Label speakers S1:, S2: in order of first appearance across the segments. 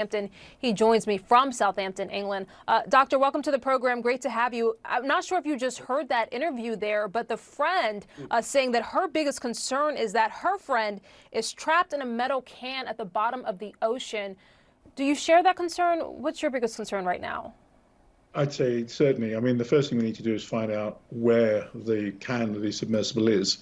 S1: Southampton. He joins me from Southampton, England. Doctor, welcome to the program. Great to have you. I'm not sure if you just heard that interview there, but the friend saying that her biggest concern is that her friend is trapped in a metal can at the bottom of the ocean. Do you share that concern? What's your biggest concern right now?
S2: I'd say certainly. I mean, the first thing we need to do is find out where the can of the submersible is.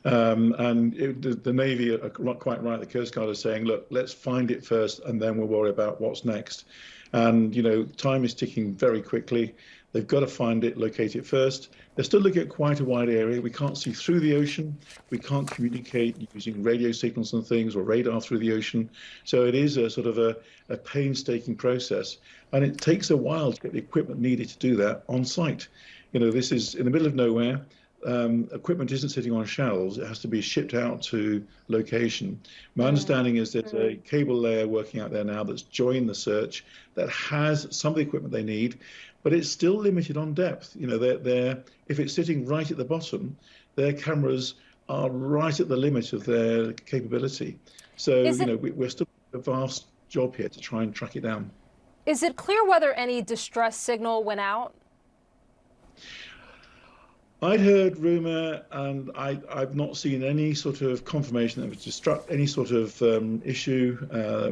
S2: The Navy are quite right. The Coast Guard is saying, look, let's find it first, and then we'll worry about what's next. And, you know, time is ticking very quickly. They've got to find it, locate it first. They're still looking at quite a wide area. We can't see through the ocean. We can't communicate using radio signals and things or radar through the ocean. So it is a sort of a painstaking process. And it takes a while to get the equipment needed to do that on site. You know, this is in the middle of nowhere. Equipment isn't sitting on shelves. It has to be shipped out to location. My understanding is there's a cable layer working out there now that's joined the search that has some of the equipment they need, but it's still limited on depth. You know, if it's sitting right at the bottom, their cameras are right at the limit of their capability. So, you know, we're still a vast job here to try and track it down.
S1: Is it clear whether any distress signal went out?
S2: I'd heard rumor, and I've not seen any sort of confirmation that was any sort of issue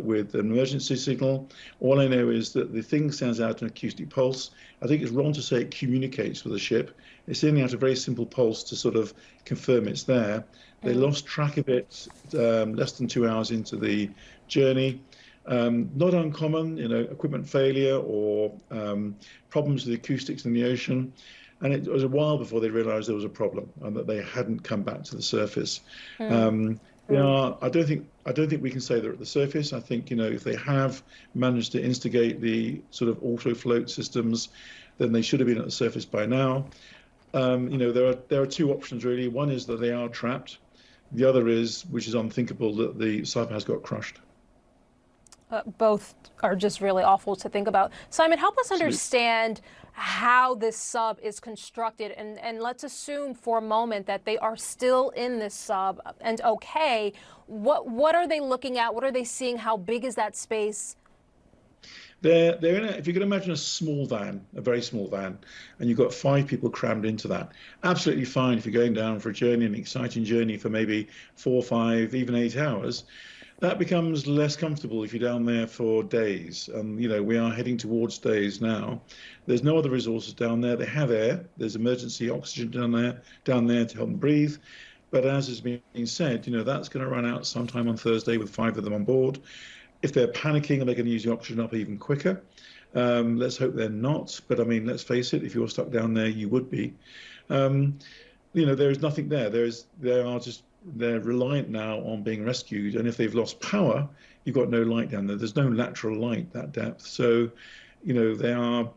S2: with an emergency signal. All I know is that the thing sends out an acoustic pulse. I think it's wrong to say it communicates with the ship. It's sending out a very simple pulse to sort of confirm it's there. They lost track of it less than 2 hours into the journey. Not uncommon, you know, equipment failure or problems with the acoustics in the ocean. And it was a while before they realised there was a problem and that they hadn't come back to the surface. I don't think we can say they're at the surface. I think, you know, if they have managed to instigate the sort of auto float systems, then they should have been at the surface by now. You know, there are two options really. One is that they are trapped. The other is, which is unthinkable, that the sub has got crushed.
S1: Both are just really awful to think about. Simon, help us understand how this sub is constructed, and let's assume for a moment that they are still in this sub and okay. What are they looking at? What are they seeing? How big is that space?
S2: They're in if you can imagine a small van, a very small van, and you've got 5 people crammed into that. Absolutely fine if you're going down for a journey, an exciting journey for maybe 4, 5, even 8 hours. That becomes less comfortable if you're down there for days. You know, we are heading towards days now. There's no other resources down there. They have air. There's emergency oxygen down there to help them breathe. But as has been said, you know, that's going to run out sometime on Thursday with 5 of them on board. If they're panicking, they're going to use the oxygen up even quicker. Let's hope they're not. But I mean, let's face it, if you're stuck down there, you would be. You know, there is nothing there. They're reliant now on being rescued, and if they've lost power, you've got no light down there. There's no lateral light that depth, so you know they are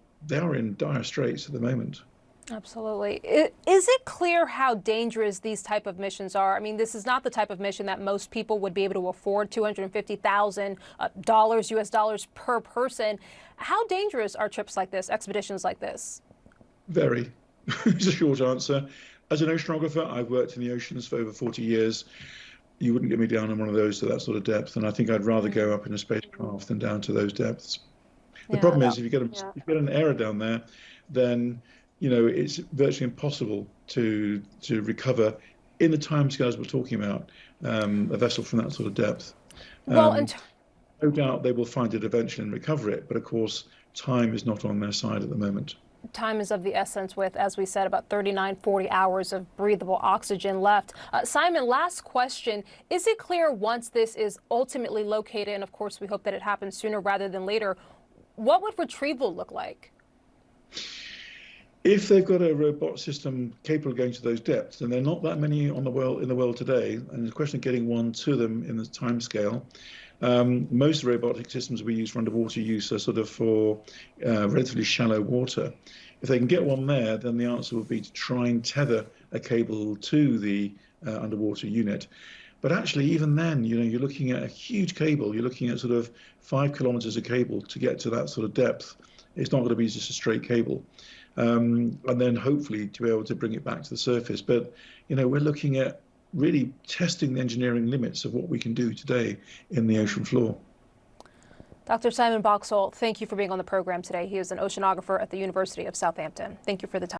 S2: in dire straits at the moment.
S1: Absolutely. Is it clear how dangerous these type of missions are? I mean, this is not the type of mission that most people would be able to afford. $250,000 US dollars per person. How dangerous are trips like this, expeditions like this?
S2: Very. It's a short answer. As an oceanographer, I've worked in the oceans for over 40 years. You wouldn't get me down on one of those to that sort of depth, and I think I'd rather go up in a spacecraft than down to those depths. The problem is, if you get an error down there, then you know it's virtually impossible to recover in the timescales we're talking about a vessel from that sort of depth. No doubt they will find it eventually and recover it, but of course, time is not on their side at the moment.
S1: Time is of the essence with, as we said, about 39, 40 hours of breathable oxygen left. Simon, last question. Is it clear once this is ultimately located, and of course we hope that it happens sooner rather than later, what would retrieval look like?
S2: If they've got a robot system capable of going to those depths, and there are not that many in the world today, and it's a question of getting one to them in the time scale. Most robotic systems we use for underwater use are sort of for relatively shallow water. If they can get one there, then the answer would be to try and tether a cable to the underwater unit. But actually, even then, you know, you're looking at a huge cable. You're looking at sort of 5 kilometers of cable to get to that sort of depth. It's not going to be just a straight cable. And then hopefully to be able to bring it back to the surface. But, you know, we're looking at really testing the engineering limits of what we can do today in the ocean floor.
S1: Dr. Simon Boxall, thank you for being on the program today. He is an oceanographer at the University of Southampton. Thank you for the time.